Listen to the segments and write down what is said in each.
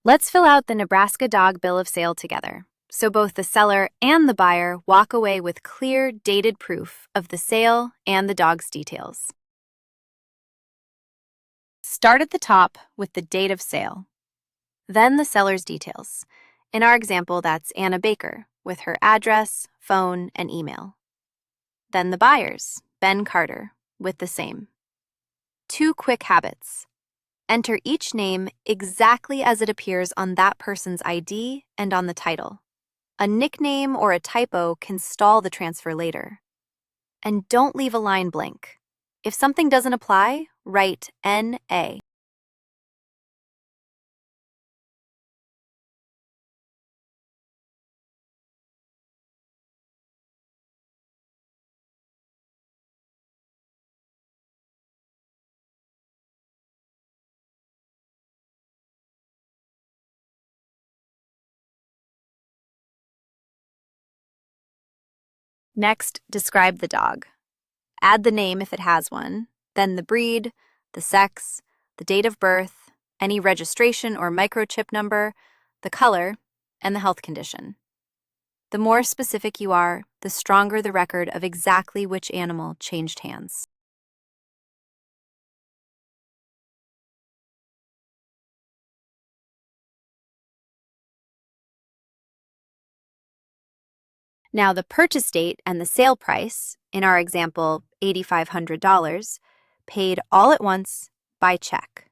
Let's fill out the Nebraska dog bill of sale together, so both the seller and the buyer walk away with clear, dated proof of the sale and the dog's details. Start at the top with the date of sale. Then the seller's details. In our example, that's Anna Baker, with her address, phone, and email. Then the buyer's, Ben Carter, with the same. 2 quick habits. Enter each name exactly as it appears on that person's ID and on the title. A nickname or a typo can stall the transfer later. And don't leave a line blank. If something doesn't apply, write NA. Next, describe the dog. Add the name if it has one, then the breed, the sex, the date of birth, any registration or microchip number, the color, and the health condition. The more specific you are, the stronger the record of exactly which animal changed hands. Now, the purchase date and the sale price, in our example, $8,500, paid all at once by check.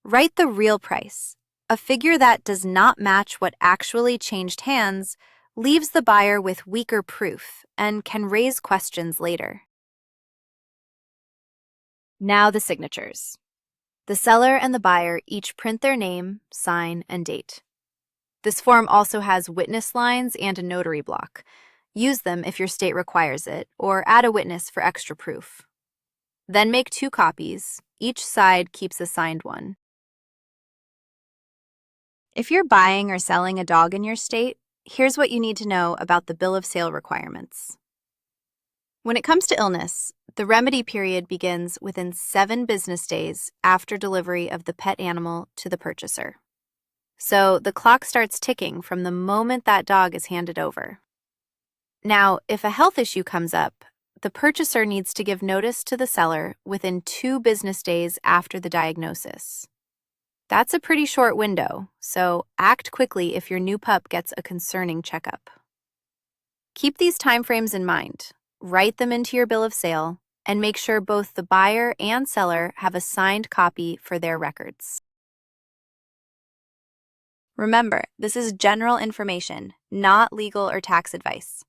Write the real price. A figure that does not match what actually changed hands leaves the buyer with weaker proof and can raise questions later. Now the signatures. The seller and the buyer each print their name, sign, and date. This form also has witness lines and a notary block. Use them if your state requires it, or add a witness for extra proof. Then make 2 copies. Each side keeps a signed one. If you're buying or selling a dog in your state, here's what you need to know about the bill of sale requirements. When it comes to illness, the remedy period begins within 7 business days after delivery of the pet animal to the purchaser. So the clock starts ticking from the moment that dog is handed over. Now, if a health issue comes up, the purchaser needs to give notice to the seller within 2 business days after the diagnosis. That's a pretty short window, so act quickly if your new pup gets a concerning checkup. Keep these timeframes in mind, write them into your bill of sale, and make sure both the buyer and seller have a signed copy for their records. Remember, this is general information, not legal or tax advice.